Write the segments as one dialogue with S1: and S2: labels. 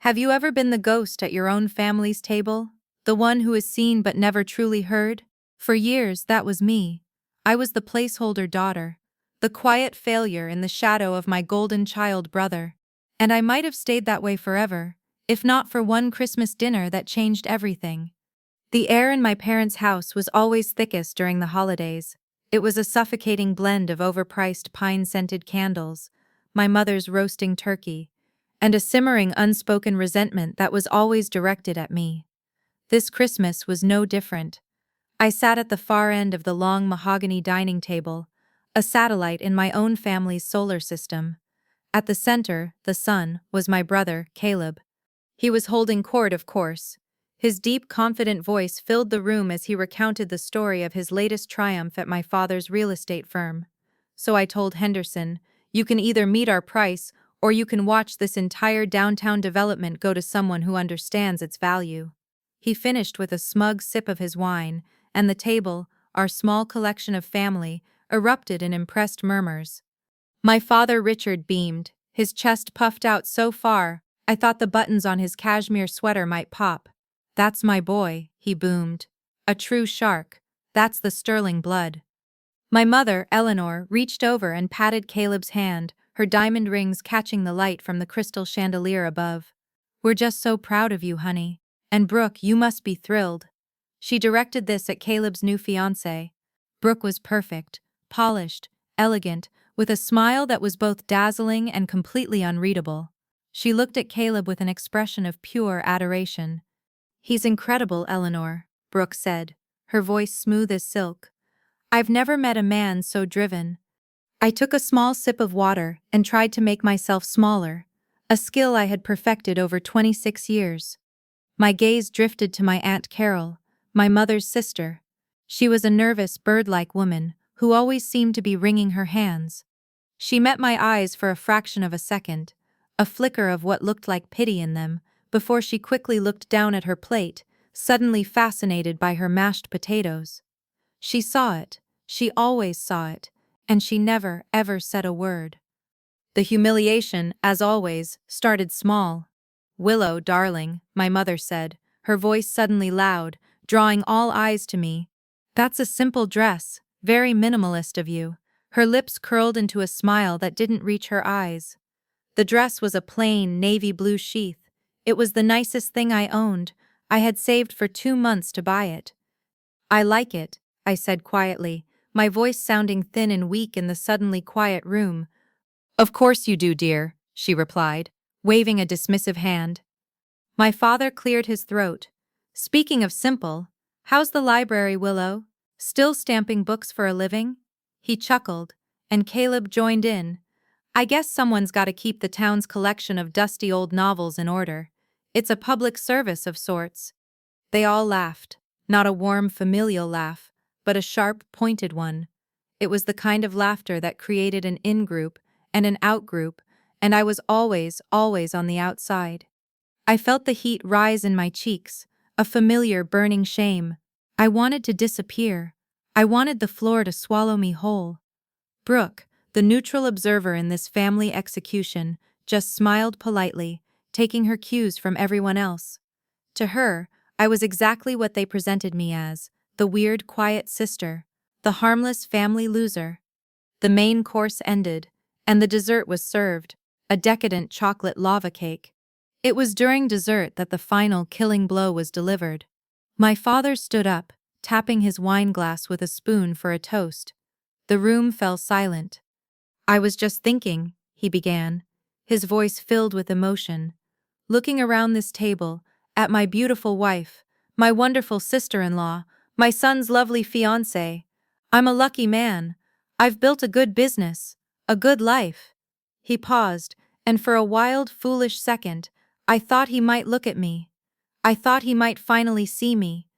S1: Have you ever been the ghost at your own family's table? The one who is seen but never truly heard? For years, that was me. I was the placeholder daughter, the quiet failure in the shadow of my golden child brother. And I might have stayed that way forever, if not for one Christmas dinner that changed everything. The air in my parents' house was always thickest during the holidays. It was a suffocating blend of overpriced pine-scented candles, my mother's roasting turkey, and a simmering unspoken resentment that was always directed at me. This Christmas was no different. I sat at the far end of the long mahogany dining table, a satellite in my own family's solar system. At the center, the sun, was my brother, Caleb. He was holding court, of course. His deep, confident voice filled the room as he recounted the story of his latest triumph at my father's real estate firm. So I told Henderson, "You can either meet our price, or you can watch this entire downtown development go to someone who understands its value." He finished with a smug sip of his wine, and the table, our small collection of family, erupted in impressed murmurs. My father Richard beamed, his chest puffed out so far, I thought the buttons on his cashmere sweater might pop. "That's my boy," he boomed. "A true shark. That's the sterling blood." My mother, Eleanor, reached over and patted Caleb's hand, her diamond rings catching the light from the crystal chandelier above. "We're just so proud of you, honey. And Brooke, you must be thrilled." She directed this at Caleb's new fiancé. Brooke was perfect, polished, elegant, with a smile that was both dazzling and completely unreadable. She looked at Caleb with an expression of pure adoration. "He's incredible, Eleanor," Brooke said, her voice smooth as silk. "I've never met a man so driven." I took a small sip of water and tried to make myself smaller, a skill I had perfected over 26 years. My gaze drifted to my Aunt Carol, my mother's sister. She was a nervous, bird-like woman who always seemed to be wringing her hands. She met my eyes for a fraction of a second, a flicker of what looked like pity in them, before she quickly looked down at her plate, suddenly fascinated by her mashed potatoes. She saw it, she always saw it, and she never, ever said a word. The humiliation, as always, started small. "Willow, darling," my mother said, her voice suddenly loud, drawing all eyes to me. "That's a simple dress, very minimalist of you." Her lips curled into a smile that didn't reach her eyes. The dress was a plain, navy blue sheath. It was the nicest thing I owned. I had saved for 2 months to buy it. "I like it," I said quietly, my voice sounding thin and weak in the suddenly quiet room. "Of course you do, dear," she replied, waving a dismissive hand. My father cleared his throat. "Speaking of simple, how's the library, Willow? Still stamping books for a living?" He chuckled, and Caleb joined in. "I guess someone's got to keep the town's collection of dusty old novels in order. It's a public service of sorts." They all laughed, not a warm familial laugh, but a sharp, pointed one. It was the kind of laughter that created an in-group and an out-group, and I was always, always on the outside. I felt the heat rise in my cheeks, a familiar burning shame. I wanted to disappear. I wanted the floor to swallow me whole. Brooke, the neutral observer in this family execution, just smiled politely, taking her cues from everyone else. To her, I was exactly what they presented me as, the weird, quiet sister, the harmless family loser. The main course ended, and the dessert was served, a decadent chocolate lava cake. It was during dessert that the final killing blow was delivered. My father stood up, tapping his wine glass with a spoon for a toast. The room fell silent. "I was just thinking," he began, his voice filled with emotion, "looking around this table, at my beautiful wife, my wonderful sister-in-law, my son's lovely fiancé. I'm a lucky man. I've built a good business, a good life." He paused, and for a wild, foolish second, I thought he might look at me. I thought he might finally see me.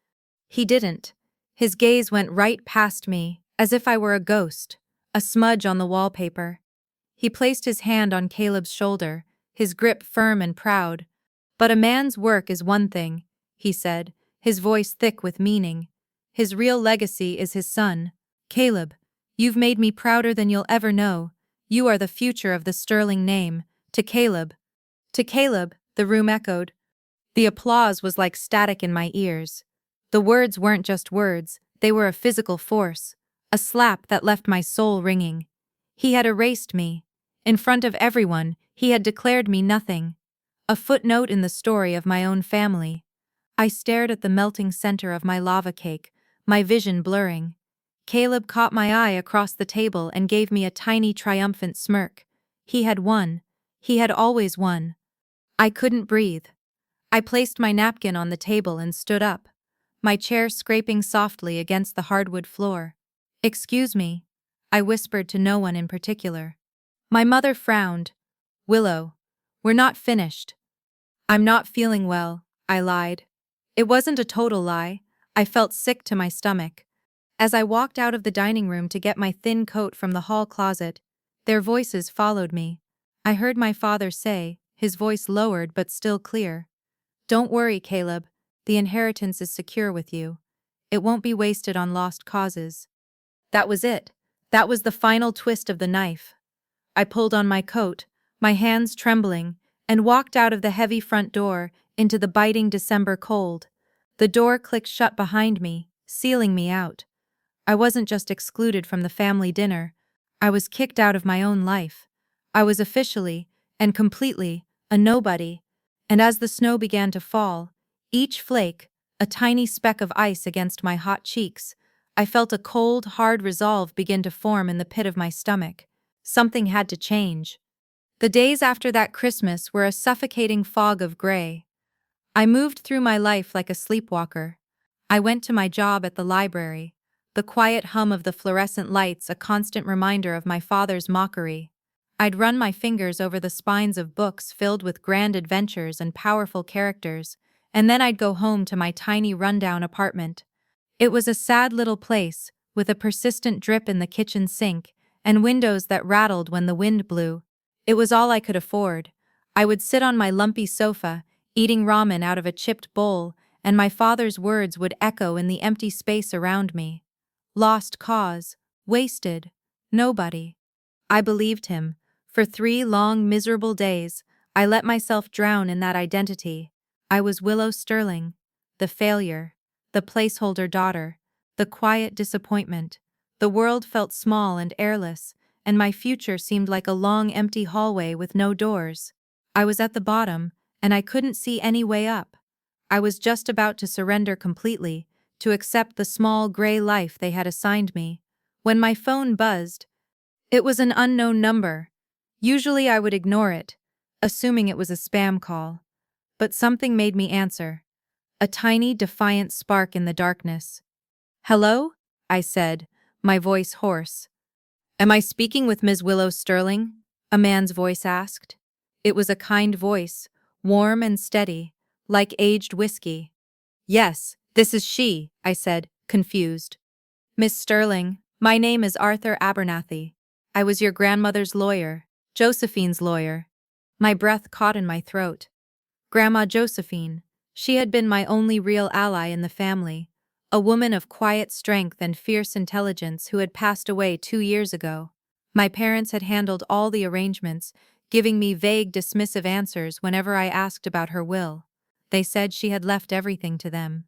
S1: He didn't. His gaze went right past me, as if I were a ghost, a smudge on the wallpaper. He placed his hand on Caleb's shoulder, his grip firm and proud. "But a man's work is one thing," he said, his voice thick with meaning. "His real legacy is his son. Caleb, you've made me prouder than you'll ever know. You are the future of the sterling name. To Caleb." To Caleb, the room echoed. The applause was like static in my ears. The words weren't just words, they were a physical force, a slap that left my soul ringing. He had erased me. In front of everyone, he had declared me nothing. A footnote in the story of my own family. I stared at the melting center of my lava cake, my vision blurring. Caleb caught my eye across the table and gave me a tiny triumphant smirk. He had won. He had always won. I couldn't breathe. I placed my napkin on the table and stood up, my chair scraping softly against the hardwood floor. "Excuse me," I whispered to no one in particular. My mother frowned. "Willow, we're not finished." "I'm not feeling well," I lied. It wasn't a total lie. I felt sick to my stomach. As I walked out of the dining room to get my thin coat from the hall closet, their voices followed me. I heard my father say, his voice lowered but still clear, "Don't worry, Caleb. The inheritance is secure with you. It won't be wasted on lost causes." That was it. That was the final twist of the knife. I pulled on my coat, my hands trembling, and walked out of the heavy front door into the biting December cold. The door clicked shut behind me, sealing me out. I wasn't just excluded from the family dinner. I was kicked out of my own life. I was officially, and completely, a nobody. And as the snow began to fall, each flake, a tiny speck of ice against my hot cheeks, I felt a cold, hard resolve begin to form in the pit of my stomach. Something had to change. The days after that Christmas were a suffocating fog of gray. I moved through my life like a sleepwalker. I went to my job at the library, the quiet hum of the fluorescent lights a constant reminder of my father's mockery. I'd run my fingers over the spines of books filled with grand adventures and powerful characters, and then I'd go home to my tiny rundown apartment. It was a sad little place, with a persistent drip in the kitchen sink, and windows that rattled when the wind blew. It was all I could afford. I would sit on my lumpy sofa, eating ramen out of a chipped bowl, and my father's words would echo in the empty space around me. Lost cause, wasted, nobody. I believed him. For 3 long, miserable days, I let myself drown in that identity. I was Willow Sterling, the failure, the placeholder daughter, the quiet disappointment. The world felt small and airless, and my future seemed like a long, empty hallway with no doors. I was at the bottom, and I couldn't see any way up. I was just about to surrender completely, to accept the small, gray life they had assigned me, when my phone buzzed. It was an unknown number. Usually I would ignore it, assuming it was a spam call. But something made me answer. A tiny, defiant spark in the darkness. "Hello?" I said, my voice hoarse. "Am I speaking with Ms. Willow Sterling?" a man's voice asked. It was a kind voice, warm and steady, like aged whiskey. "Yes, this is she," I said, confused. "Miss Sterling, my name is Arthur Abernathy. I was your grandmother's lawyer, Josephine's lawyer." My breath caught in my throat. Grandma Josephine. She had been my only real ally in the family, a woman of quiet strength and fierce intelligence who had passed away 2 years ago. My parents had handled all the arrangements, giving me vague, dismissive answers whenever I asked about her will. They said she had left everything to them.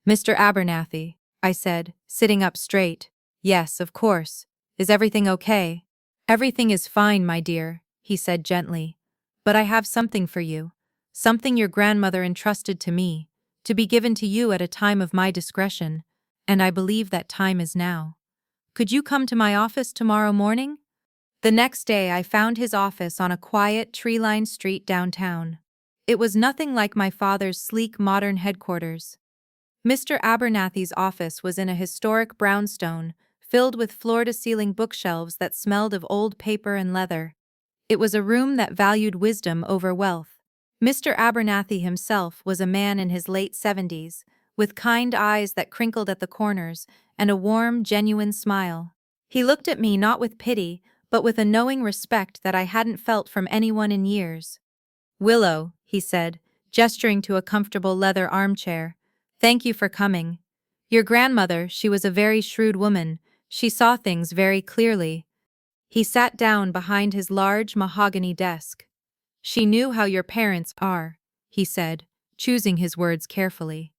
S1: "Mr. Abernathy," I said, sitting up straight. "Yes, of course. Is everything okay?" "Everything is fine, my dear," he said gently. "But I have something for you. Something your grandmother entrusted to me, to be given to you at a time of my discretion, and I believe that time is now. Could you come to my office tomorrow morning?" The next day I found his office on a quiet, tree-lined street downtown. It was nothing like my father's sleek, modern headquarters. Mr. Abernathy's office was in a historic brownstone, filled with floor-to-ceiling bookshelves that smelled of old paper and leather. It was a room that valued wisdom over wealth. Mr. Abernathy himself was a man in his late 70s, with kind eyes that crinkled at the corners and a warm, genuine smile. He looked at me not with pity, but with a knowing respect that I hadn't felt from anyone in years. "Willow," he said, gesturing to a comfortable leather armchair, "thank you for coming. Your grandmother, she was a very shrewd woman. She saw things very clearly." He sat down behind his large mahogany desk. "She knew how your parents are. he said, choosing his words carefully.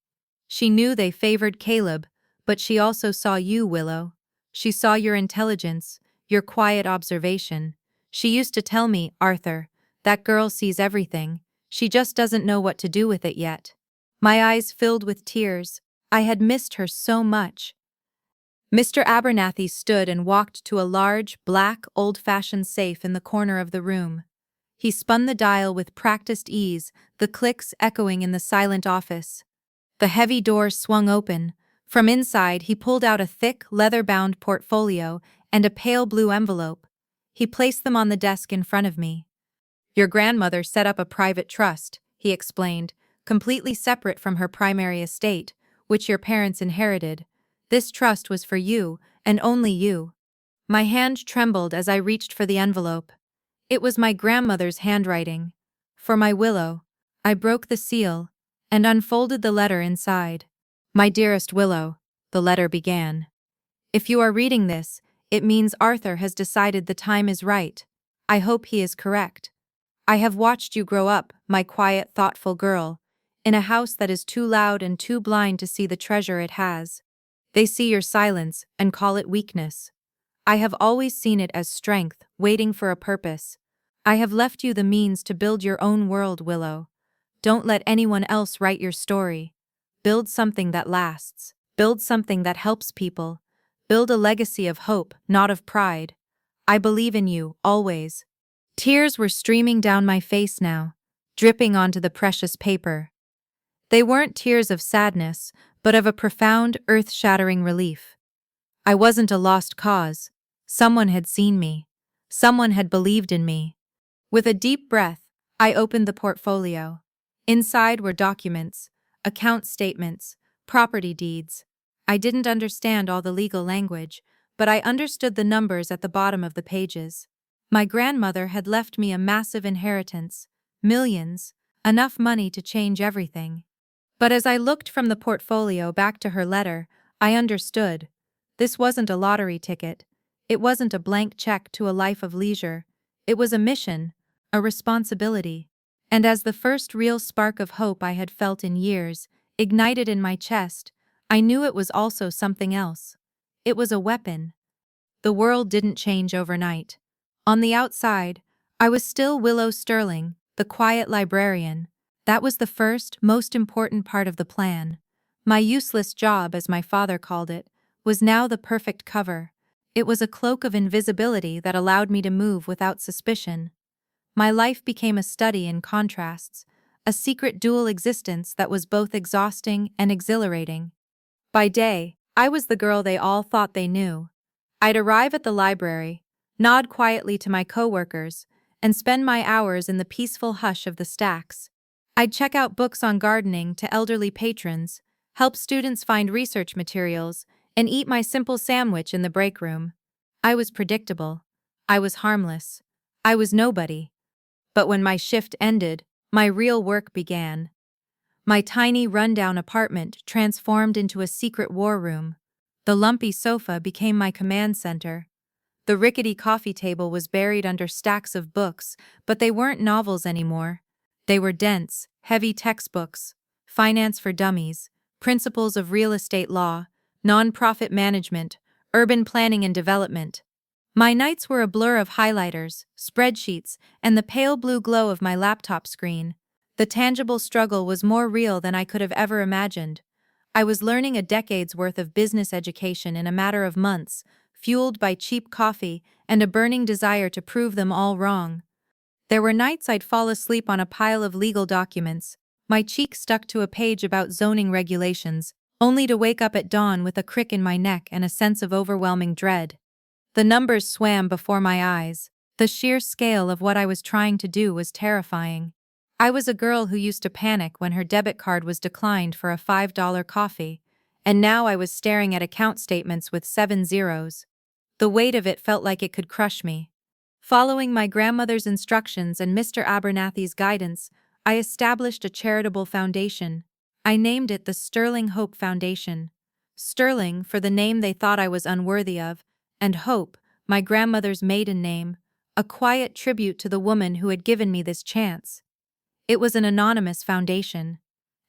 S1: She knew they favored Caleb, but she also saw you, Willow. She saw your intelligence, your quiet observation. She used to tell me, Arthur, that girl sees everything. She just doesn't know what to do with it yet. My eyes filled with tears. I had missed her so much. Mr. Abernathy stood and walked to a large, black, old-fashioned safe in the corner of the room. He spun the dial with practiced ease, the clicks echoing in the silent office. The heavy door swung open. From inside, he pulled out a thick, leather-bound portfolio and a pale blue envelope. He placed them on the desk in front of me. Your grandmother set up a private trust, he explained, completely separate from her primary estate, which your parents inherited. This trust was for you, and only you. My hand trembled as I reached for the envelope. It was my grandmother's handwriting. For my Willow. I broke the seal and unfolded the letter inside. My dearest Willow, the letter began. If you are reading this, it means Arthur has decided the time is right. I hope he is correct. I have watched you grow up, my quiet, thoughtful girl, in a house that is too loud and too blind to see the treasure it has. They see your silence and call it weakness. I have always seen it as strength, waiting for a purpose. I have left you the means to build your own world, Willow. Don't let anyone else write your story. Build something that lasts. Build something that helps people. Build a legacy of hope, not of pride. I believe in you, always. Tears were streaming down my face now, dripping onto the precious paper. They weren't tears of sadness, but of a profound, earth-shattering relief. I wasn't a lost cause. Someone had seen me. Someone had believed in me. With a deep breath, I opened the portfolio. Inside were documents, account statements, property deeds. I didn't understand all the legal language, but I understood the numbers at the bottom of the pages. My grandmother had left me a massive inheritance, millions, enough money to change everything. But as I looked from the portfolio back to her letter, I understood. This wasn't a lottery ticket. It wasn't a blank check to a life of leisure. It was a mission, a responsibility. And as the first real spark of hope I had felt in years ignited in my chest, I knew it was also something else. It was a weapon. The world didn't change overnight. On the outside, I was still Willow Sterling, the quiet librarian. That was the first, most important part of the plan. My useless job, as my father called it, was now the perfect cover. It was a cloak of invisibility that allowed me to move without suspicion. My life became a study in contrasts, a secret dual existence that was both exhausting and exhilarating. By day, I was the girl they all thought they knew. I'd arrive at the library, nod quietly to my coworkers, and spend my hours in the peaceful hush of the stacks. I'd check out books on gardening to elderly patrons, help students find research materials, and eat my simple sandwich in the break room. I was predictable. I was harmless. I was nobody. But when my shift ended, my real work began. My tiny, rundown apartment transformed into a secret war room. The lumpy sofa became my command center. The rickety coffee table was buried under stacks of books, but they weren't novels anymore. They were dense, heavy textbooks, finance for dummies, principles of real estate law, nonprofit management, urban planning and development. My nights were a blur of highlighters, spreadsheets, and the pale blue glow of my laptop screen. The tangible struggle was more real than I could have ever imagined. I was learning a decade's worth of business education in a matter of months, fueled by cheap coffee and a burning desire to prove them all wrong. There were nights I'd fall asleep on a pile of legal documents, my cheek stuck to a page about zoning regulations, only to wake up at dawn with a crick in my neck and a sense of overwhelming dread. The numbers swam before my eyes. The sheer scale of what I was trying to do was terrifying. I was a girl who used to panic when her debit card was declined for a $5 coffee, and now I was staring at account statements with 7 zeros. The weight of it felt like it could crush me. Following my grandmother's instructions and Mr. Abernathy's guidance, I established a charitable foundation. I named it the Sterling Hope Foundation. Sterling for the name they thought I was unworthy of, and Hope, my grandmother's maiden name, a quiet tribute to the woman who had given me this chance. It was an anonymous foundation.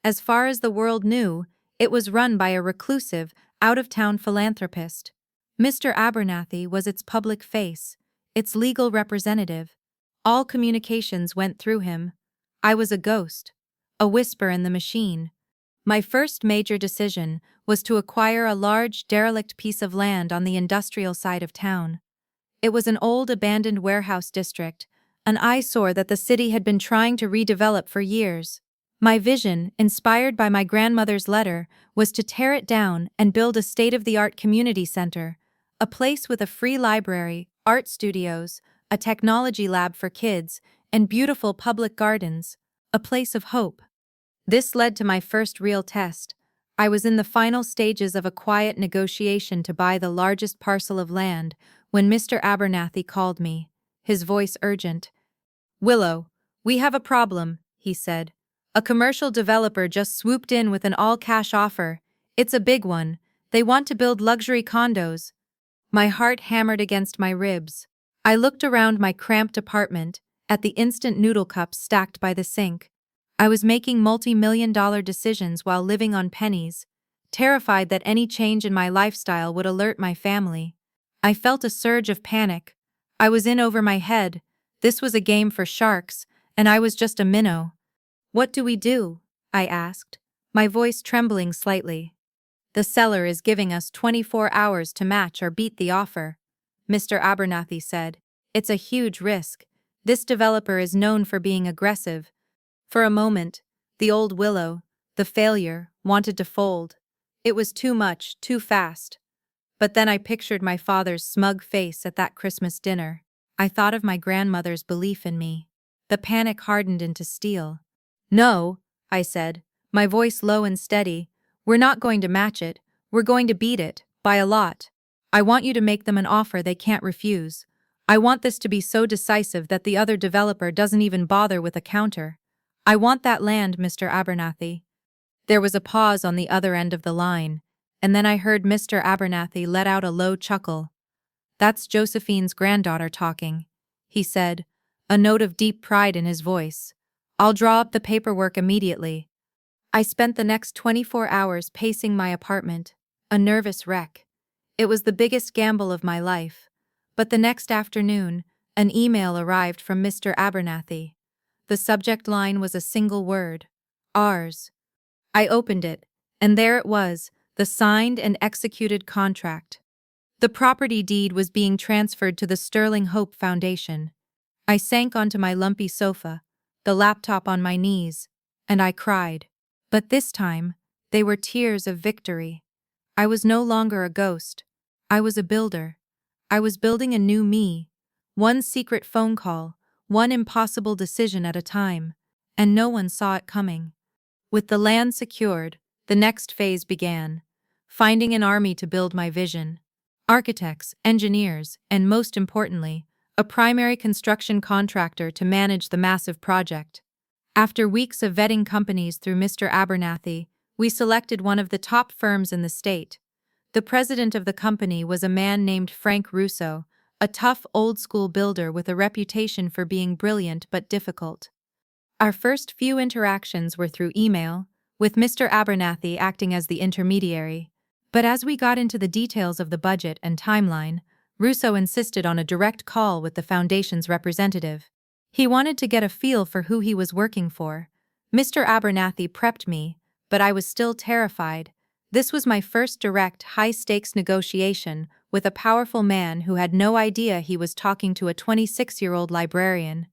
S1: As far as the world knew, it was run by a reclusive, out-of-town philanthropist. Mr. Abernathy was its public face, its legal representative. All communications went through him. I was a ghost, a whisper in the machine. My first major decision was to acquire a large, derelict piece of land on the industrial side of town. It was an old, abandoned warehouse district, an eyesore that the city had been trying to redevelop for years. My vision, inspired by my grandmother's letter, was to tear it down and build a state-of-the-art community center, a place with a free library, art studios, a technology lab for kids, and beautiful public gardens, a place of hope. This led to my first real test. I was in the final stages of a quiet negotiation to buy the largest parcel of land when Mr. Abernathy called me, his voice urgent. "Willow, we have a problem," he said. "A commercial developer just swooped in with an all-cash offer. It's a big one. They want to build luxury condos." My heart hammered against my ribs. I looked around my cramped apartment, at the instant noodle cups stacked by the sink. I was making multi-million-dollar decisions while living on pennies, terrified that any change in my lifestyle would alert my family. I felt a surge of panic. I was in over my head. This was a game for sharks, and I was just a minnow. "What do we do?" I asked, my voice trembling slightly. "The seller is giving us 24 hours to match or beat the offer," Mr. Abernathy said. "It's a huge risk. This developer is known for being aggressive." For a moment, the old Willow, the failure, wanted to fold. It was too much, too fast. But then I pictured my father's smug face at that Christmas dinner. I thought of my grandmother's belief in me. The panic hardened into steel. "No," I said, my voice low and steady, "we're not going to match it, we're going to beat it, by a lot. I want you to make them an offer they can't refuse. I want this to be so decisive that the other developer doesn't even bother with a counter. I want that land, Mr. Abernathy." There was a pause on the other end of the line, and then I heard Mr. Abernathy let out a low chuckle. "That's Josephine's granddaughter talking," he said, a note of deep pride in his voice. "I'll draw up the paperwork immediately." I spent the next 24 hours pacing my apartment, a nervous wreck. It was the biggest gamble of my life. But the next afternoon, an email arrived from Mr. Abernathy. The subject line was a single word: ours. I opened it, and there it was, the signed and executed contract. The property deed was being transferred to the Sterling Hope Foundation. I sank onto my lumpy sofa, the laptop on my knees, and I cried. But this time, they were tears of victory. I was no longer a ghost. I was a builder. I was building a new me, one secret phone call, one impossible decision at a time, and no one saw it coming. With the land secured, the next phase began, finding an army to build my vision. Architects, engineers, and most importantly, a primary construction contractor to manage the massive project. After weeks of vetting companies through Mr. Abernathy, we selected one of the top firms in the state. The president of the company was a man named Frank Russo, a tough old-school builder with a reputation for being brilliant but difficult. Our first few interactions were through email, with Mr. Abernathy acting as the intermediary. But as we got into the details of the budget and timeline, Russo insisted on a direct call with the foundation's representative. He wanted to get a feel for who he was working for. Mr. Abernathy prepped me, but I was still terrified. This was my first direct, high-stakes negotiation with a powerful man who had no idea he was talking to a 26-year-old librarian.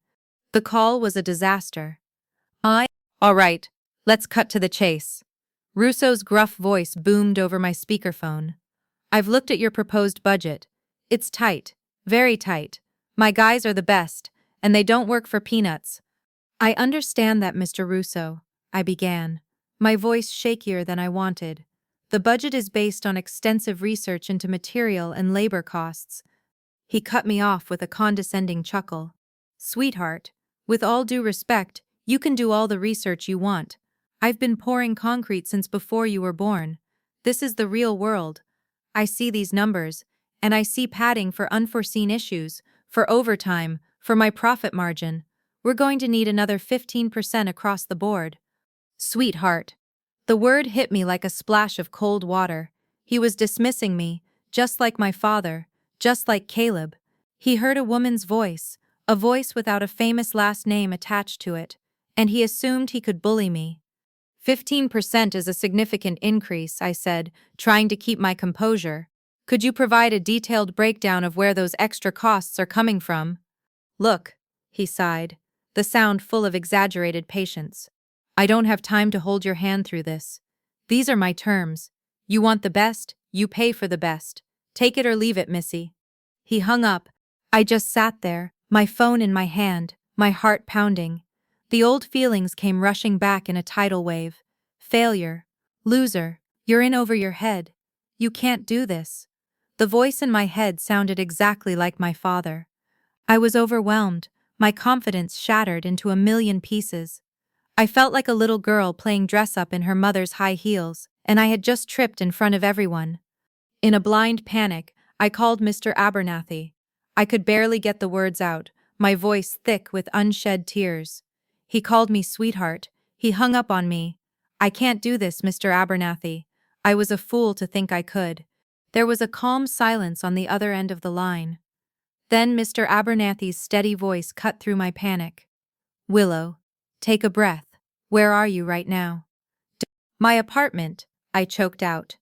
S1: The call was a disaster. All right, let's cut to the chase." Russo's gruff voice boomed over my speakerphone. "I've looked at your proposed budget. It's tight, very tight. My guys are the best, and they don't work for peanuts." "I understand that, Mr. Russo," I began, my voice shakier than I wanted. "The budget is based on extensive research into material and labor costs." He cut me off with a condescending chuckle. "Sweetheart, with all due respect, you can do all the research you want. I've been pouring concrete since before you were born. This is the real world. I see these numbers, and I see padding for unforeseen issues, for overtime, for my profit margin. We're going to need another 15% across the board. Sweetheart. The word hit me like a splash of cold water. He was dismissing me, just like my father, just like Caleb. He heard a woman's voice, a voice without a famous last name attached to it, and he assumed he could bully me. 15% is a significant increase, I said, trying to keep my composure. Could you provide a detailed breakdown of where those extra costs are coming from? Look, he sighed, the sound full of exaggerated patience. I don't have time to hold your hand through this. These are my terms. You want the best, you pay for the best. Take it or leave it, Missy. He hung up. I just sat there, my phone in my hand, my heart pounding. The old feelings came rushing back in a tidal wave. Failure. Loser. You're in over your head. You can't do this. The voice in my head sounded exactly like my father. I was overwhelmed, my confidence shattered into a million pieces. I felt like a little girl playing dress-up in her mother's high heels, and I had just tripped in front of everyone. In a blind panic, I called Mr. Abernathy. I could barely get the words out, my voice thick with unshed tears. He called me sweetheart. He hung up on me. I can't do this, Mr. Abernathy. I was a fool to think I could. There was a calm silence on the other end of the line. Then Mr. Abernathy's steady voice cut through my panic. Willow, take a breath. Where are you right now? My apartment, I choked out.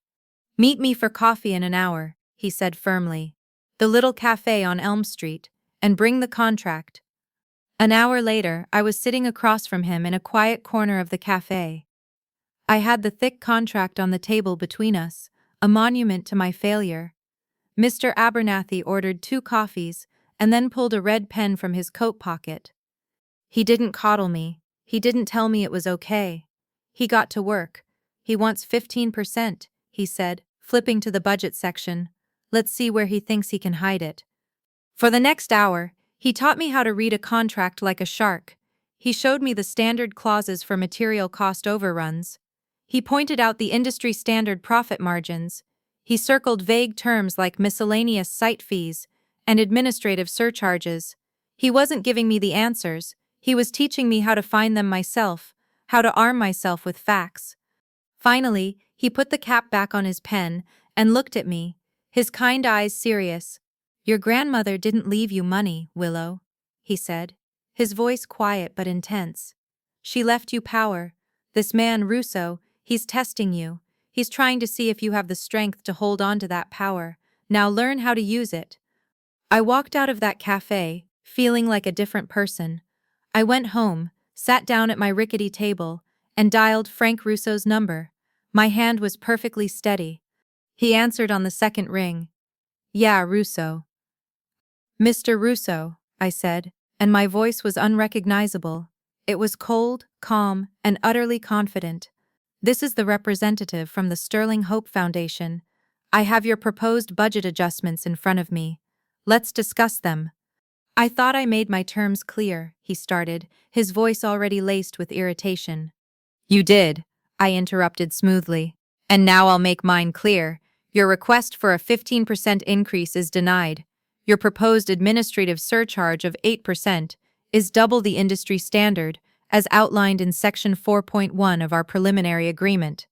S1: Meet me for coffee in an hour, he said firmly. The little cafe on Elm Street, and bring the contract. An hour later, I was sitting across from him in a quiet corner of the cafe. I had the thick contract on the table between us, a monument to my failure. Mr. Abernathy ordered 2 coffees and then pulled a red pen from his coat pocket. He didn't coddle me. He didn't tell me it was okay. He got to work. He wants 15%, he said, flipping to the budget section. Let's see where he thinks he can hide it. For the next hour, he taught me how to read a contract like a shark. He showed me the standard clauses for material cost overruns. He pointed out the industry standard profit margins. He circled vague terms like miscellaneous site fees and administrative surcharges. He wasn't giving me the answers. He was teaching me how to find them myself, how to arm myself with facts. Finally, he put the cap back on his pen and looked at me, his kind eyes serious. Your grandmother didn't leave you money, Willow, he said, his voice quiet but intense. She left you power. This man, Russo, he's testing you. He's trying to see if you have the strength to hold on to that power. Now learn how to use it. I walked out of that cafe, feeling like a different person. I went home, sat down at my rickety table, and dialed Frank Russo's number. My hand was perfectly steady. He answered on the second ring. Yeah, Russo. Mr. Russo, I said, and my voice was unrecognizable. It was cold, calm, and utterly confident. This is the representative from the Sterling Hope Foundation. I have your proposed budget adjustments in front of me. Let's discuss them. I thought I made my terms clear, he started, his voice already laced with irritation. You did, I interrupted smoothly. And now I'll make mine clear. Your request for a 15% increase is denied. Your proposed administrative surcharge of 8% is double the industry standard, as outlined in Section 4.1 of our preliminary agreement.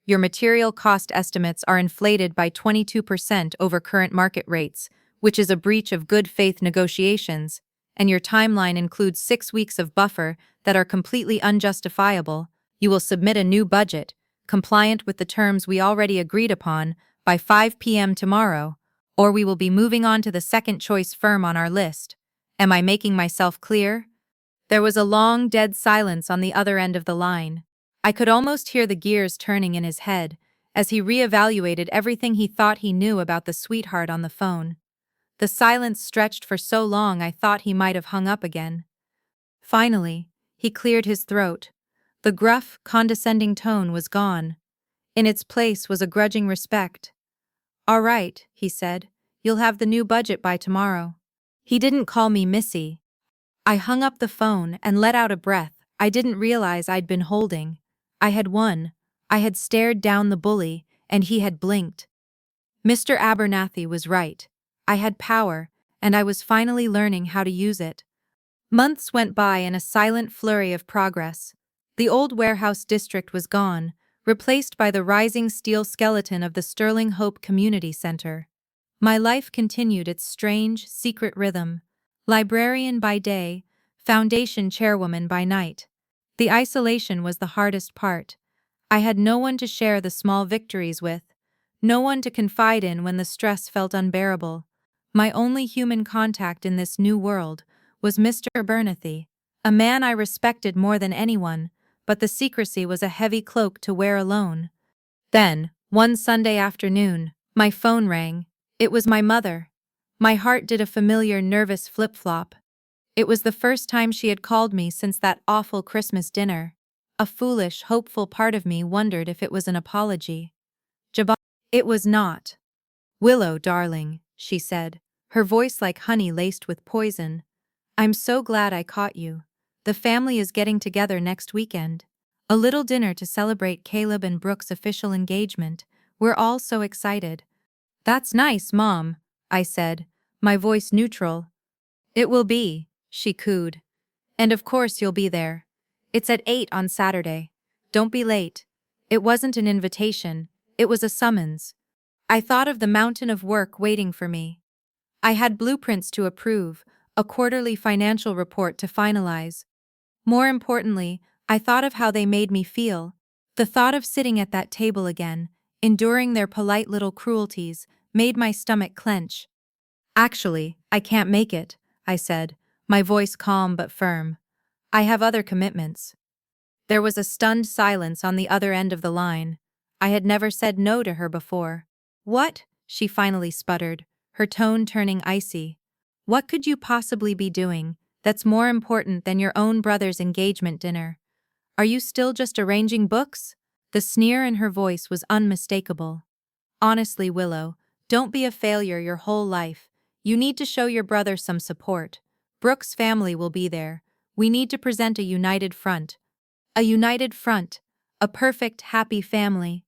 S1: Your material cost estimates are inflated by 22% over current market rates, which is a breach of good faith negotiations, and your timeline includes 6 weeks of buffer that are completely unjustifiable. You will submit a new budget, compliant with the terms we already agreed upon, by 5 p.m. tomorrow, or we will be moving on to the second choice firm on our list. Am I making myself clear? There was a long, dead silence on the other end of the line. I could almost hear the gears turning in his head as he reevaluated everything he thought he knew about the sweetheart on the phone. The silence stretched for so long I thought he might have hung up again. Finally, he cleared his throat. The gruff, condescending tone was gone. In its place was a grudging respect. All right, he said. You'll have the new budget by tomorrow. He didn't call me Missy. I hung up the phone and let out a breath I didn't realize I'd been holding. I had won. I had stared down the bully, and he had blinked. Mr. Abernathy was right. I had power, and I was finally learning how to use it. Months went by in a silent flurry of progress. The old warehouse district was gone, replaced by the rising steel skeleton of the Sterling Hope Community Center. My life continued its strange, secret rhythm. Librarian by day, foundation chairwoman by night. The isolation was the hardest part. I had no one to share the small victories with, no one to confide in when the stress felt unbearable. My only human contact in this new world was Mr. Bernathy, a man I respected more than anyone, but the secrecy was a heavy cloak to wear alone. Then, one Sunday afternoon, my phone rang. It was my mother. My heart did a familiar nervous flip-flop. It was the first time she had called me since that awful Christmas dinner. A foolish, hopeful part of me wondered if it was an apology. It was not. "Willow, darling," she said, her voice like honey laced with poison. "I'm so glad I caught you. The family is getting together next weekend. A little dinner to celebrate Caleb and Brooke's official engagement. We're all so excited." "That's nice, Mom," I said, my voice neutral. "It will be," she cooed. "And of course you'll be there. It's at 8 on Saturday. Don't be late." It wasn't an invitation, it was a summons. I thought of the mountain of work waiting for me. I had blueprints to approve, a quarterly financial report to finalize. More importantly, I thought of how they made me feel. The thought of sitting at that table again, enduring their polite little cruelties, made my stomach clench. "Actually, I can't make it," I said, my voice calm but firm. "I have other commitments." There was a stunned silence on the other end of the line. I had never said no to her before. "What?" she finally sputtered, her tone turning icy. "What could you possibly be doing that's more important than your own brother's engagement dinner? Are you still just arranging books?" The sneer in her voice was unmistakable. "Honestly, Willow, don't be a failure your whole life. You need to show your brother some support. Brooke's family will be there. We need to present a united front. A united front. A perfect, happy family."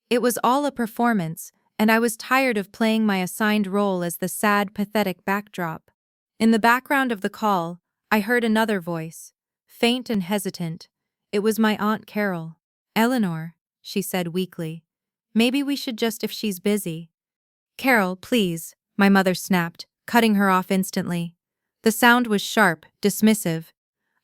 S1: It was all a performance, and I was tired of playing my assigned role as the sad, pathetic backdrop. In the background of the call, I heard another voice, faint and hesitant. It was my Aunt Carol. "Eleanor," she said weakly. "Maybe we should just if she's busy." "Carol, please," my mother snapped, cutting her off instantly. The sound was sharp, dismissive.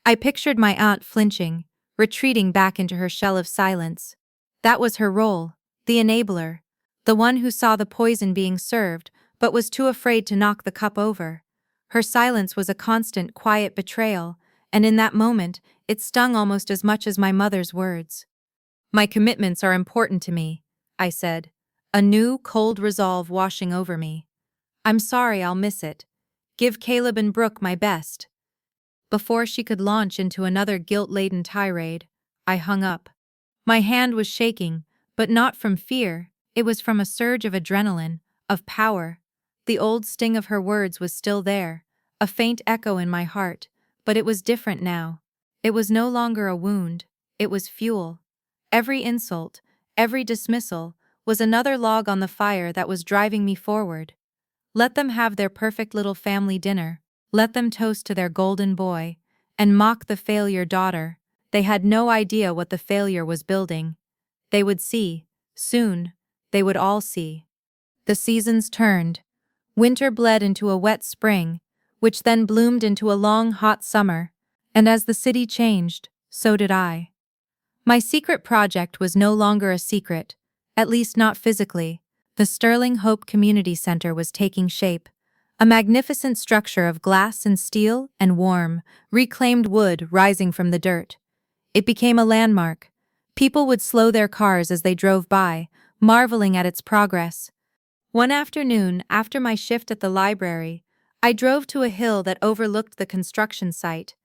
S1: I pictured my aunt flinching, retreating back into her shell of silence. That was her role, the enabler, the one who saw the poison being served, but was too afraid to knock the cup over. Her silence was a constant, quiet betrayal, and in that moment, it stung almost as much as my mother's words. "My commitments are important to me," I said, a new, cold resolve washing over me. "I'm sorry I'll miss it. Give Caleb and Brooke my best." Before she could launch into another guilt-laden tirade, I hung up. My hand was shaking, but not from fear, it was from a surge of adrenaline, of power. The old sting of her words was still there, a faint echo in my heart, but it was different now. It was no longer a wound, it was fuel. Every insult, every dismissal, was another log on the fire that was driving me forward. Let them have their perfect little family dinner. Let them toast to their golden boy, and mock the failure daughter. They had no idea what the failure was building. They would see. Soon, they would all see. The seasons turned. Winter bled into a wet spring, which then bloomed into a long, hot summer. And as the city changed, so did I. My secret project was no longer a secret, at least not physically. The Sterling Hope Community Center was taking shape. A magnificent structure of glass and steel and warm, reclaimed wood rising from the dirt. It became a landmark. People would slow their cars as they drove by, marveling at its progress. One afternoon, after my shift at the library, I drove to a hill that overlooked the construction site.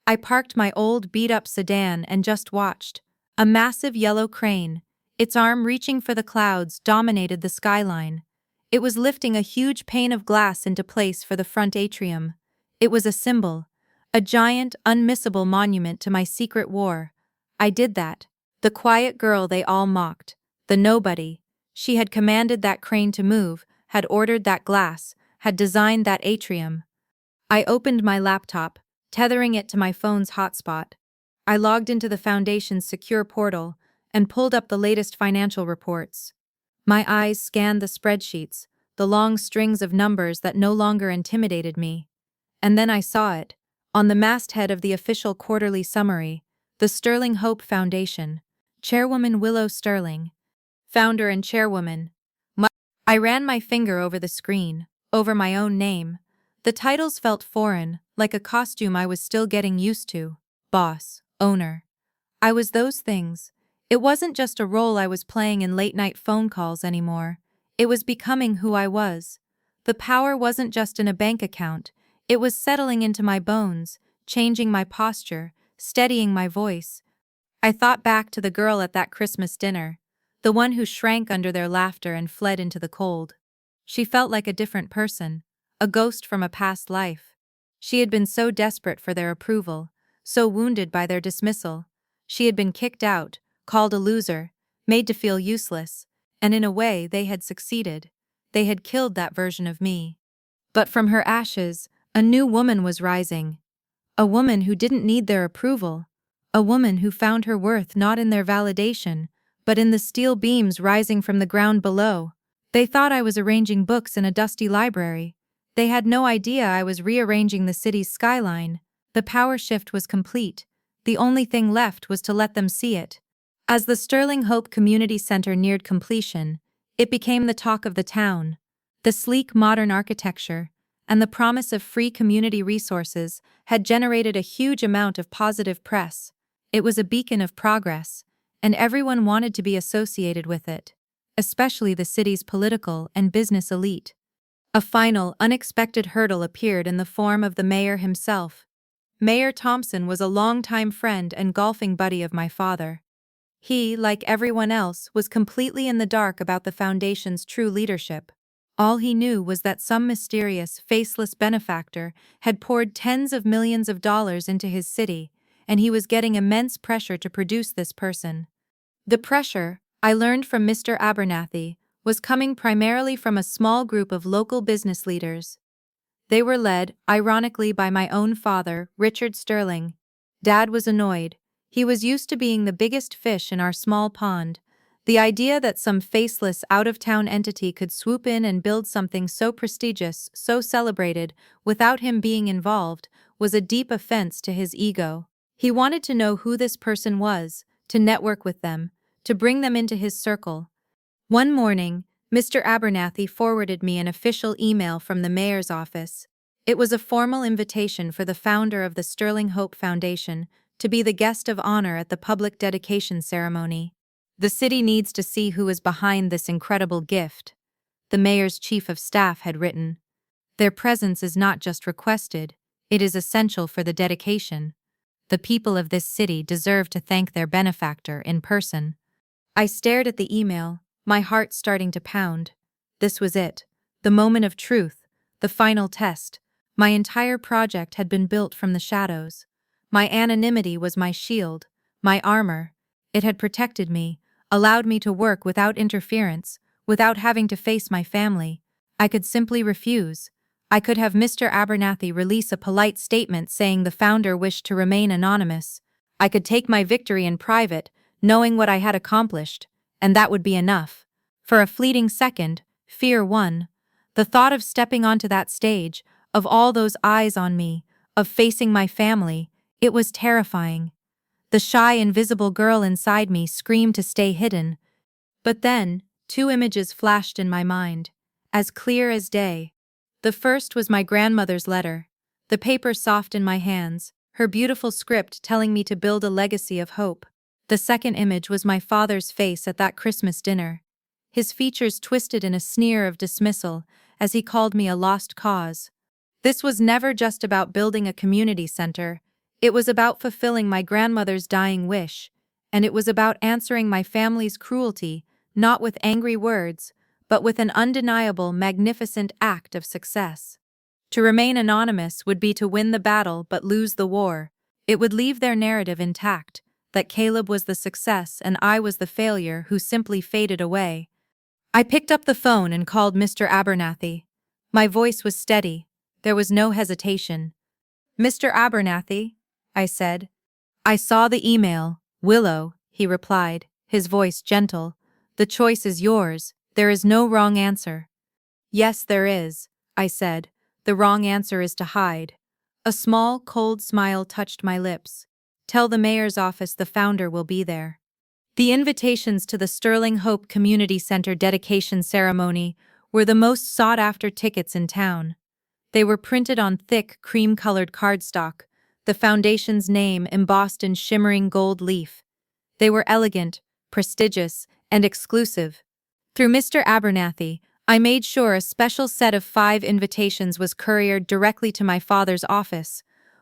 S1: I parked my old beat-up sedan and just watched. A massive yellow crane, its arm reaching for the clouds, dominated the skyline. It was lifting a huge pane of glass into place for the front atrium. It was a symbol, a giant, unmissable monument to my secret war. I did that. The quiet girl they all mocked, the nobody. She had commanded that crane to move, had ordered that glass, had designed that atrium. I opened my laptop, tethering it to my phone's hotspot. I logged into the foundation's secure portal and pulled up the latest financial reports. My eyes scanned the spreadsheets, the long strings of numbers that no longer intimidated me. And then I saw it, on the masthead of the official quarterly summary, the Sterling Hope Foundation, Chairwoman Willow Sterling, founder and chairwoman. I ran my finger over the screen, over my own name. The titles felt foreign, like a costume I was still getting used to. Boss, owner. I was those things. It wasn't just a role I was playing in late-night phone calls anymore. It was becoming who I was. The power wasn't just in a bank account. It was settling into my bones, changing my posture, steadying my voice. I thought back to the girl at that Christmas dinner, the one who shrank under their laughter and fled into the cold. She felt like a different person, a ghost from a past life. She had been so desperate for their approval, so wounded by their dismissal. She had been kicked out, called a loser, made to feel useless, and in a way they had succeeded. They had killed that version of me. But from her ashes, a new woman was rising. A woman who didn't need their approval. A woman who found her worth not in their validation, but in the steel beams rising from the ground below. They thought I was arranging books in a dusty library. They had no idea I was rearranging the city's skyline. The power shift was complete. The only thing left was to let them see it. As the Sterling Hope Community Center neared completion, it became the talk of the town. The sleek modern architecture and the promise of free community resources had generated a huge amount of positive press. It was a beacon of progress, and everyone wanted to be associated with it, especially the city's political and business elite. A final, unexpected hurdle appeared in the form of the mayor himself. Mayor Thompson was a longtime friend and golfing buddy of my father. He, like everyone else, was completely in the dark about the foundation's true leadership. All he knew was that some mysterious, faceless benefactor had poured tens of millions of dollars into his city, and he was getting immense pressure to produce this person. The pressure, I learned from Mr. Abernathy, was coming primarily from a small group of local business leaders. They were led, ironically, by my own father, Richard Sterling. Dad was annoyed. He was used to being the biggest fish in our small pond. The idea that some faceless, out-of-town entity could swoop in and build something so prestigious, so celebrated, without him being involved, was a deep offense to his ego. He wanted to know who this person was, to network with them, to bring them into his circle. One morning, Mr. Abernathy forwarded me an official email from the mayor's office. It was a formal invitation for the founder of the Sterling Hope Foundation to be the guest of honor at the public dedication ceremony. The city needs to see who is behind this incredible gift, the mayor's chief of staff had written. Their presence is not just requested, it is essential for the dedication. The people of this city deserve to thank their benefactor in person. I stared at the email, my heart starting to pound. This was it, the moment of truth, the final test. My entire project had been built from the shadows. My anonymity was my shield, my armor. It had protected me, allowed me to work without interference, without having to face my family. I could simply refuse. I could have Mr. Abernathy release a polite statement saying the founder wished to remain anonymous. I could take my victory in private, knowing what I had accomplished, and that would be enough. For a fleeting second, fear won. The thought of stepping onto that stage, of all those eyes on me, of facing my family, it was terrifying. The shy, invisible girl inside me screamed to stay hidden. But then, two images flashed in my mind, as clear as day. The first was my grandmother's letter, the paper soft in my hands, her beautiful script telling me to build a legacy of hope. The second image was my father's face at that Christmas dinner, his features twisted in a sneer of dismissal as he called me a lost cause. This was never just about building a community center. It was about fulfilling my grandmother's dying wish, and it was about answering my family's cruelty, not with angry words, but with an undeniable, magnificent act of success. To remain anonymous would be to win the battle but lose the war. It would leave their narrative intact, that Caleb was the success and I was the failure who simply faded away. I picked up the phone and called Mr. Abernathy. My voice was steady. There was no hesitation. Mr. Abernathy, I said. I saw the email, Willow, he replied, his voice gentle. The choice is yours, there is no wrong answer. Yes, there is, I said. The wrong answer is to hide. A small, cold smile touched my lips. Tell the mayor's office the founder will be there. The invitations to the Sterling Hope Community Center dedication ceremony were the most sought-after tickets in town. They were printed on thick, cream-colored cardstock, the foundation's name embossed in shimmering gold leaf. They were elegant, prestigious, and exclusive. Through Mr. Abernathy, I made sure a special set of 5 invitations was couriered directly to my father's office.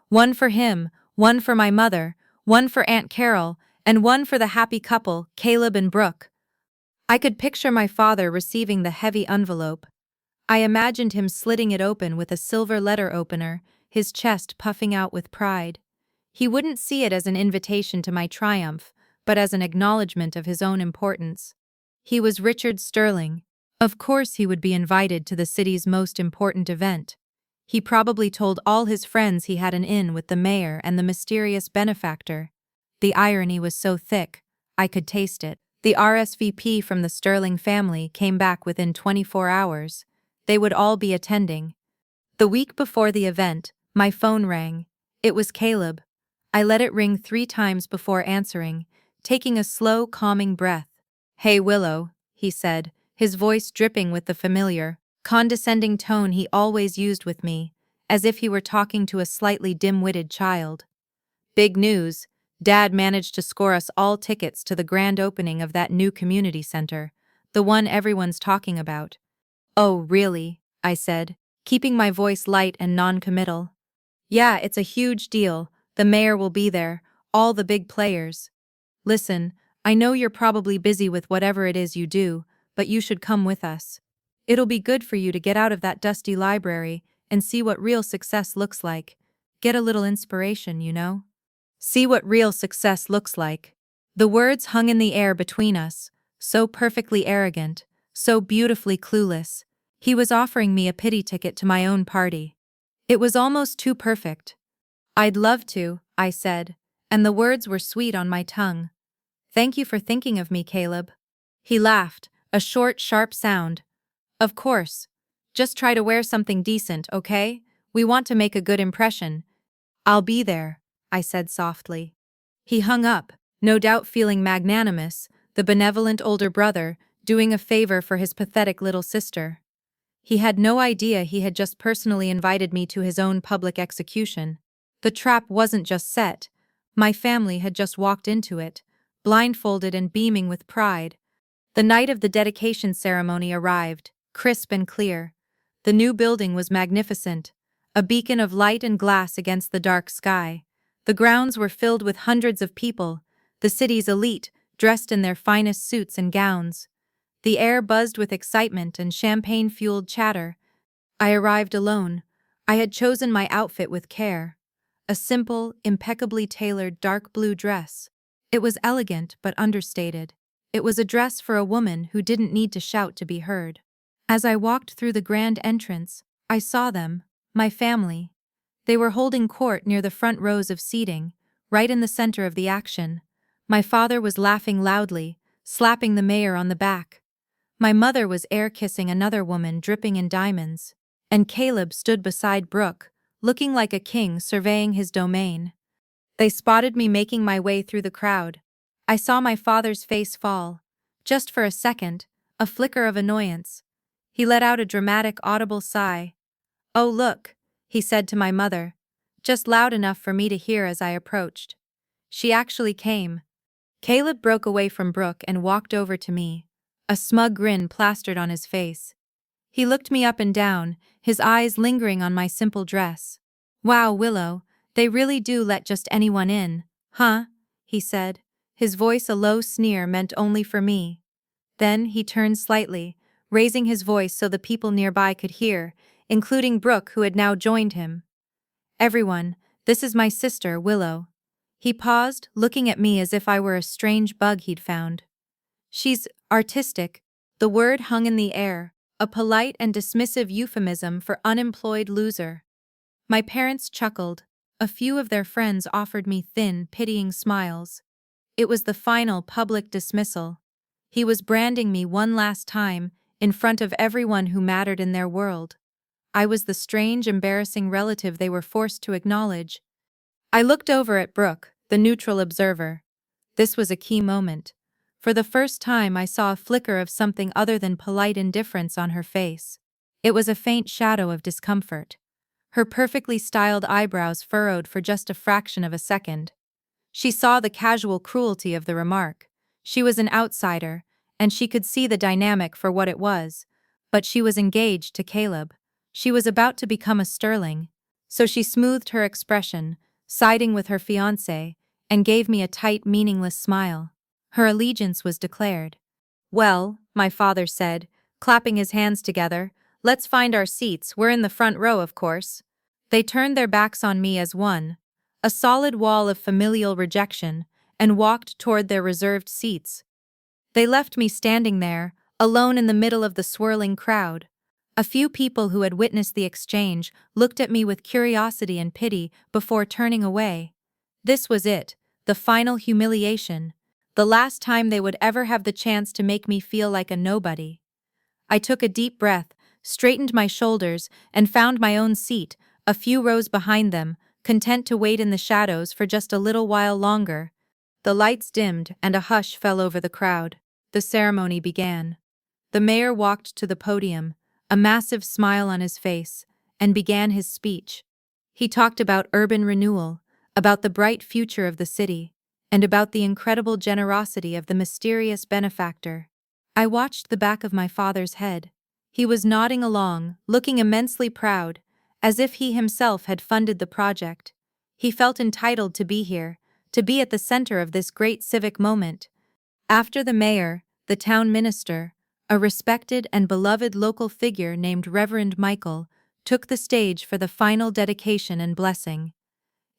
S1: One for him, one for my mother, one for Aunt Carol, and one for the happy couple, Caleb and Brooke. I could picture my father receiving the heavy envelope. I imagined him slitting it open with a silver letter opener, his chest puffing out with pride. He wouldn't see it as an invitation to my triumph, but as an acknowledgement of his own importance. He was Richard Sterling. Of course he would be invited to the city's most important event. He probably told all his friends he had an in with the mayor and the mysterious benefactor. The irony was so thick, I could taste it. The RSVP from the Sterling family came back within 24 hours. They would all be attending. The week before the event, my phone rang. It was Caleb. I let it ring 3 times before answering, taking a slow, calming breath. Hey Willow, he said, his voice dripping with the familiar, condescending tone he always used with me, as if he were talking to a slightly dim-witted child. Big news. Dad managed to score us all tickets to the grand opening of that new community center, the one everyone's talking about. Oh, really? I said, keeping my voice light and non-committal. Yeah, it's a huge deal. The mayor will be there, all the big players. Listen, I know you're probably busy with whatever it is you do, but you should come with us. It'll be good for you to get out of that dusty library and see what real success looks like. Get a little inspiration, you know? See what real success looks like. The words hung in the air between us, so perfectly arrogant, so beautifully clueless. He was offering me a pity ticket to my own party. It was almost too perfect. I'd love to, I said, and the words were sweet on my tongue. Thank you for thinking of me, Caleb. He laughed, a short, sharp sound. Of course. Just try to wear something decent, okay? We want to make a good impression. I'll be there, I said softly. He hung up, no doubt feeling magnanimous, the benevolent older brother, doing a favor for his pathetic little sister. He had no idea he had just personally invited me to his own public execution. The trap wasn't just set. My family had just walked into it, blindfolded and beaming with pride. The night of the dedication ceremony arrived, crisp and clear. The new building was magnificent, a beacon of light and glass against the dark sky. The grounds were filled with hundreds of people, the city's elite, dressed in their finest suits and gowns. The air buzzed with excitement and champagne-fueled chatter. I arrived alone. I had chosen my outfit with care. A simple, impeccably tailored dark blue dress. It was elegant but understated. It was a dress for a woman who didn't need to shout to be heard. As I walked through the grand entrance, I saw them, my family. They were holding court near the front rows of seating, right in the center of the action. My father was laughing loudly, slapping the mayor on the back. My mother was air-kissing another woman dripping in diamonds. And Caleb stood beside Brooke, looking like a king surveying his domain. They spotted me making my way through the crowd. I saw my father's face fall. Just for a second, a flicker of annoyance. He let out a dramatic, audible sigh. "Oh, look," he said to my mother, just loud enough for me to hear as I approached. She actually came. Caleb broke away from Brooke and walked over to me, a smug grin plastered on his face. He looked me up and down, his eyes lingering on my simple dress. "Wow, Willow, they really do let just anyone in, huh?" he said, his voice a low sneer meant only for me. Then he turned slightly, raising his voice so the people nearby could hear, including Brooke, who had now joined him. "Everyone, this is my sister, Willow." He paused, looking at me as if I were a strange bug he'd found. "She's artistic." The word hung in the air, a polite and dismissive euphemism for unemployed loser. My parents chuckled. A few of their friends offered me thin, pitying smiles. It was the final public dismissal. He was branding me one last time, in front of everyone who mattered in their world. I was the strange, embarrassing relative they were forced to acknowledge. I looked over at Brooke, the neutral observer. This was a key moment. For the first time, I saw a flicker of something other than polite indifference on her face. It was a faint shadow of discomfort. Her perfectly styled eyebrows furrowed for just a fraction of a second. She saw the casual cruelty of the remark. She was an outsider, and she could see the dynamic for what it was. But she was engaged to Caleb. She was about to become a Sterling. So she smoothed her expression, siding with her fiancé, and gave me a tight, meaningless smile. Her allegiance was declared. "Well," my father said, clapping his hands together, "let's find our seats, we're in the front row, of course." They turned their backs on me as one, a solid wall of familial rejection, and walked toward their reserved seats. They left me standing there, alone in the middle of the swirling crowd. A few people who had witnessed the exchange looked at me with curiosity and pity before turning away. This was it, the final humiliation, the last time they would ever have the chance to make me feel like a nobody. I took a deep breath, straightened my shoulders, and found my own seat, a few rows behind them, content to wait in the shadows for just a little while longer. The lights dimmed and a hush fell over the crowd. The ceremony began. The mayor walked to the podium, a massive smile on his face, and began his speech. He talked about urban renewal, about the bright future of the city, and about the incredible generosity of the mysterious benefactor. I watched the back of my father's head. He was nodding along, looking immensely proud, as if he himself had funded the project. He felt entitled to be here, to be at the center of this great civic moment. After the mayor, the town minister, a respected and beloved local figure named Reverend Michael, took the stage for the final dedication and blessing.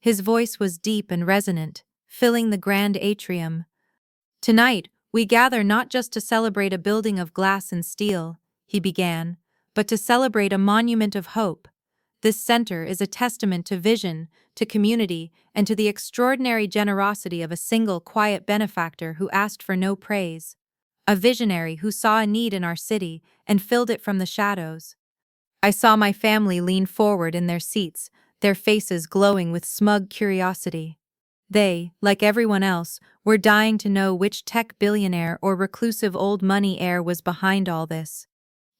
S1: His voice was deep and resonant, filling the grand atrium. "Tonight, we gather not just to celebrate a building of glass and steel," he began, "but to celebrate a monument of hope. This center is a testament to vision, to community, and to the extraordinary generosity of a single quiet benefactor who asked for no praise. A visionary who saw a need in our city and filled it from the shadows." I saw my family lean forward in their seats, their faces glowing with smug curiosity. They, like everyone else, were dying to know which tech billionaire or reclusive old money heir was behind all this.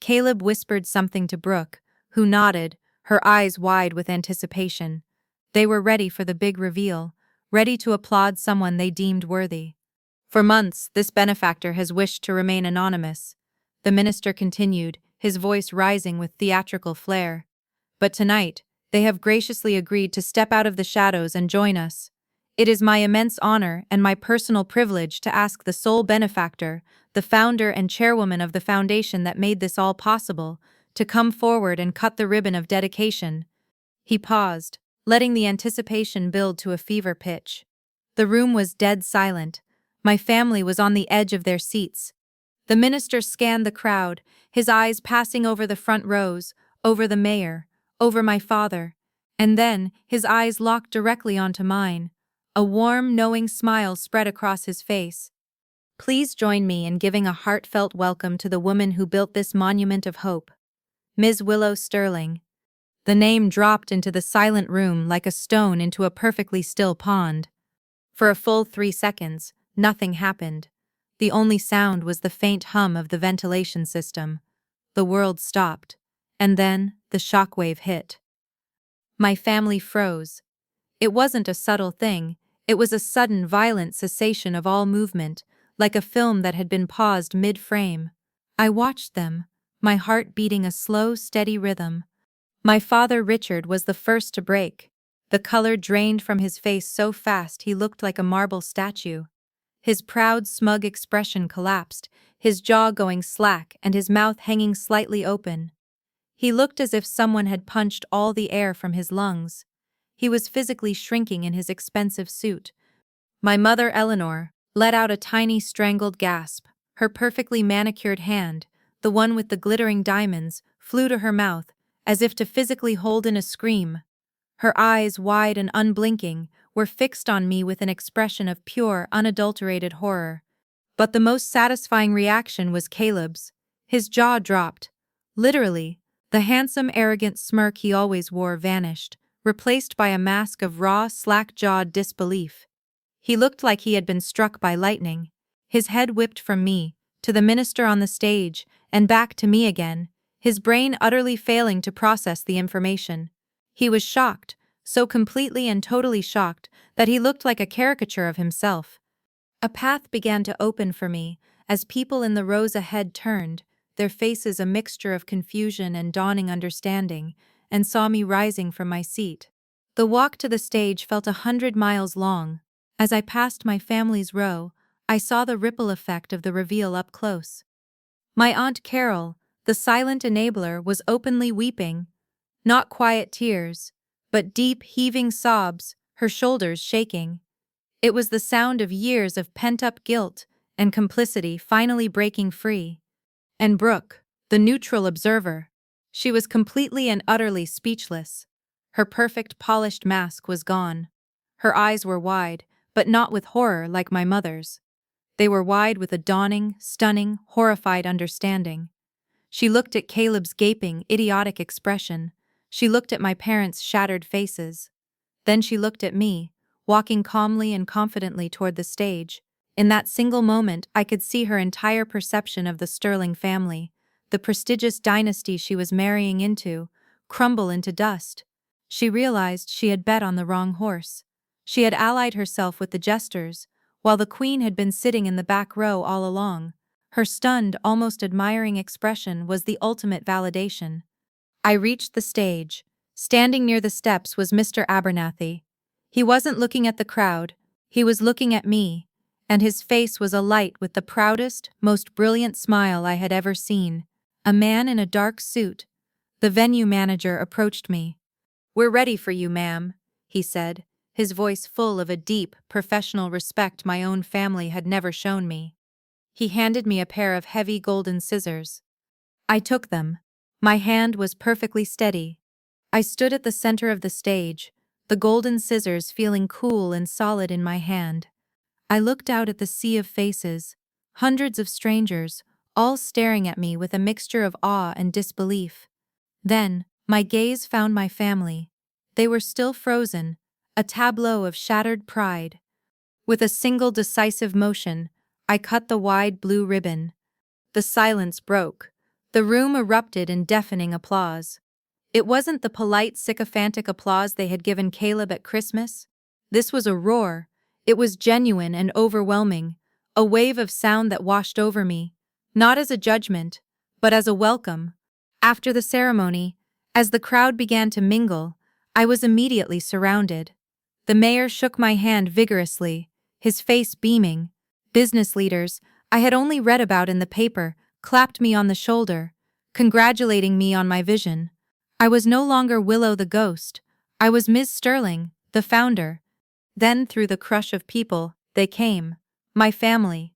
S1: Caleb whispered something to Brooke, who nodded, her eyes wide with anticipation. They were ready for the big reveal, ready to applaud someone they deemed worthy. "For months, this benefactor has wished to remain anonymous," the minister continued, his voice rising with theatrical flair. "But tonight, they have graciously agreed to step out of the shadows and join us. It is my immense honor and my personal privilege to ask the sole benefactor, the founder and chairwoman of the foundation that made this all possible, to come forward and cut the ribbon of dedication." He paused, letting the anticipation build to a fever pitch. The room was dead silent. My family was on the edge of their seats. The minister scanned the crowd, his eyes passing over the front rows, over the mayor, over my father, and then his eyes locked directly onto mine. A warm, knowing smile spread across his face. "Please join me in giving a heartfelt welcome to the woman who built this monument of hope, Ms. Willow Sterling." The name dropped into the silent room like a stone into a perfectly still pond. For a full 3 seconds, nothing happened. The only sound was the faint hum of the ventilation system. The world stopped, and then the shockwave hit. My family froze. It wasn't a subtle thing, it was a sudden, violent cessation of all movement, like a film that had been paused mid-frame. I watched them, my heart beating a slow, steady rhythm. My father Richard was the first to break. The color drained from his face so fast he looked like a marble statue. His proud, smug expression collapsed, his jaw going slack and his mouth hanging slightly open. He looked as if someone had punched all the air from his lungs. He was physically shrinking in his expensive suit. My mother Eleanor let out a tiny strangled gasp. Her perfectly manicured hand, the one with the glittering diamonds, flew to her mouth, as if to physically hold in a scream. Her eyes, wide and unblinking, were fixed on me with an expression of pure, unadulterated horror. But the most satisfying reaction was Caleb's. His jaw dropped. Literally, the handsome, arrogant smirk he always wore vanished, replaced by a mask of raw, slack-jawed disbelief. He looked like he had been struck by lightning. His head whipped from me, to the minister on the stage, and back to me again, his brain utterly failing to process the information. He was shocked, so completely and totally shocked that he looked like a caricature of himself. A path began to open for me, as people in the rows ahead turned, their faces a mixture of confusion and dawning understanding, and saw me rising from my seat. The walk to the stage felt 100 miles long. As I passed my family's row, I saw the ripple effect of the reveal up close. My Aunt Carol, the silent enabler, was openly weeping. Not quiet tears, but deep, heaving sobs, her shoulders shaking. It was the sound of years of pent-up guilt and complicity finally breaking free. And Brooke, the neutral observer, she was completely and utterly speechless. Her perfect polished mask was gone. Her eyes were wide, but not with horror like my mother's. They were wide with a dawning, stunning, horrified understanding. She looked at Caleb's gaping, idiotic expression. She looked at my parents' shattered faces. Then she looked at me, walking calmly and confidently toward the stage. In that single moment, I could see her entire perception of the Sterling family, the prestigious dynasty she was marrying into, crumble into dust. She realized she had bet on the wrong horse. She had allied herself with the jesters, while the Queen had been sitting in the back row all along. Her stunned, almost admiring expression was the ultimate validation. I reached the stage. Standing near the steps was Mr. Abernathy. He wasn't looking at the crowd, he was looking at me, and his face was alight with the proudest, most brilliant smile I had ever seen. A man in a dark suit. The venue manager approached me. "We're ready for you, ma'am," he said, his voice full of a deep, professional respect my own family had never shown me. He handed me a pair of heavy golden scissors. I took them. My hand was perfectly steady. I stood at the center of the stage, the golden scissors feeling cool and solid in my hand. I looked out at the sea of faces, hundreds of strangers, all staring at me with a mixture of awe and disbelief. Then, my gaze found my family. They were still frozen, a tableau of shattered pride. With a single decisive motion, I cut the wide blue ribbon. The silence broke. The room erupted in deafening applause. It wasn't the polite, sycophantic applause they had given Caleb at Christmas. This was a roar. It was genuine and overwhelming, a wave of sound that washed over me, not as a judgment, but as a welcome. After the ceremony, as the crowd began to mingle, I was immediately surrounded. The mayor shook my hand vigorously, his face beaming. Business leaders, I had only read about in the paper, clapped me on the shoulder, congratulating me on my vision. I was no longer Willow the ghost. I was Ms. Sterling, the founder. Then, through the crush of people, they came. My family.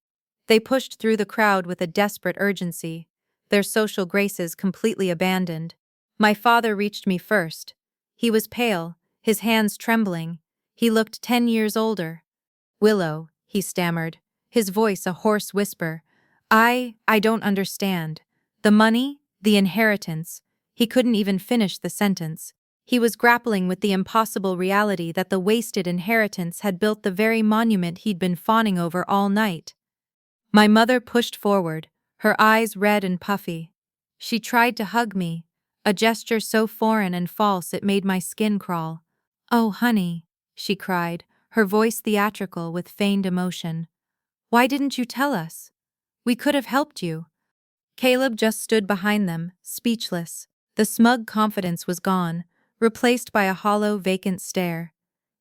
S1: They pushed through the crowd with a desperate urgency, their social graces completely abandoned. My father reached me first. He was pale, his hands trembling. He looked 10 years older. "Willow," he stammered, his voice a hoarse whisper. I don't understand. The money, the inheritance." He couldn't even finish the sentence. He was grappling with the impossible reality that the wasted inheritance had built the very monument he'd been fawning over all night. My mother pushed forward, her eyes red and puffy. She tried to hug me, a gesture so foreign and false it made my skin crawl. "Oh, honey," she cried, her voice theatrical with feigned emotion. "Why didn't you tell us? We could have helped you." Caleb just stood behind them, speechless. The smug confidence was gone, replaced by a hollow, vacant stare.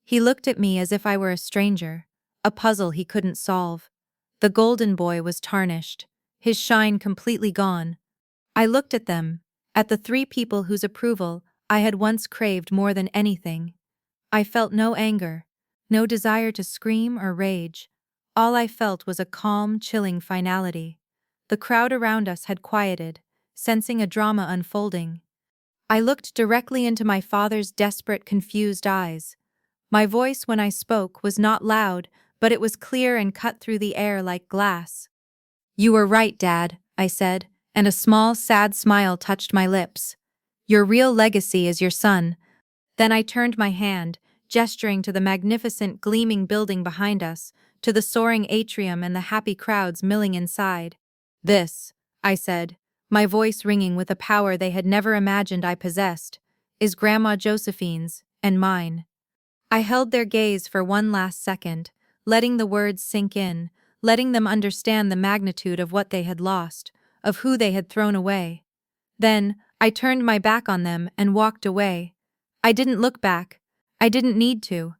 S1: He looked at me as if I were a stranger, a puzzle he couldn't solve. The golden boy was tarnished, his shine completely gone. I looked at them, at the three people whose approval I had once craved more than anything. I felt no anger, no desire to scream or rage. All I felt was a calm, chilling finality. The crowd around us had quieted, sensing a drama unfolding. I looked directly into my father's desperate, confused eyes. My voice when I spoke was not loud, but it was clear and cut through the air like glass. "You were right, Dad," I said, and a small, sad smile touched my lips. "Your real legacy is your son." Then I turned my hand, gesturing to the magnificent, gleaming building behind us, to the soaring atrium and the happy crowds milling inside. "This," I said, my voice ringing with a power they had never imagined I possessed, "is Grandma Josephine's, and mine." I held their gaze for one last second, letting the words sink in, letting them understand the magnitude of what they had lost, of who they had thrown away. Then, I turned my back on them and walked away. I didn't look back. I didn't need to.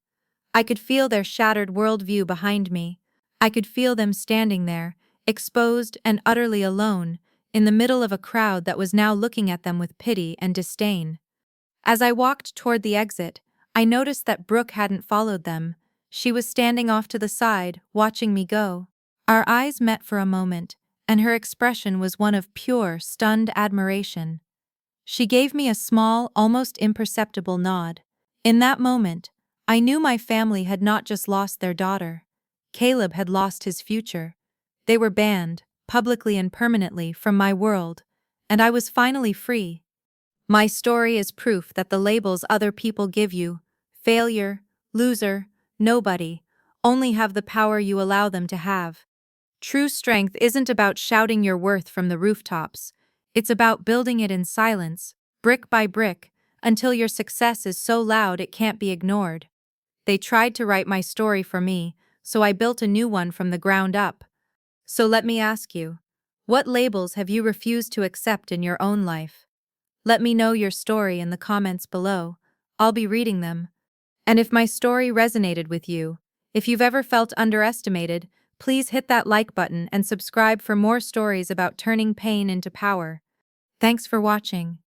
S1: I could feel their shattered worldview behind me. I could feel them standing there, exposed and utterly alone, in the middle of a crowd that was now looking at them with pity and disdain. As I walked toward the exit, I noticed that Brooke hadn't followed them. She was standing off to the side, watching me go. Our eyes met for a moment, and her expression was one of pure, stunned admiration. She gave me a small, almost imperceptible nod. In that moment, I knew my family had not just lost their daughter. Caleb had lost his future. They were banned, publicly and permanently, from my world, and I was finally free. My story is proof that the labels other people give you, failure, loser, nobody, only have the power you allow them to have. True strength isn't about shouting your worth from the rooftops. It's about building it in silence, brick by brick, until your success is so loud it can't be ignored. They tried to write my story for me, so I built a new one from the ground up. So let me ask you, what labels have you refused to accept in your own life? Let me know your story in the comments below. I'll be reading them. And if my story resonated with you, if you've ever felt underestimated, please hit that like button and subscribe for more stories about turning pain into power. Thanks for watching.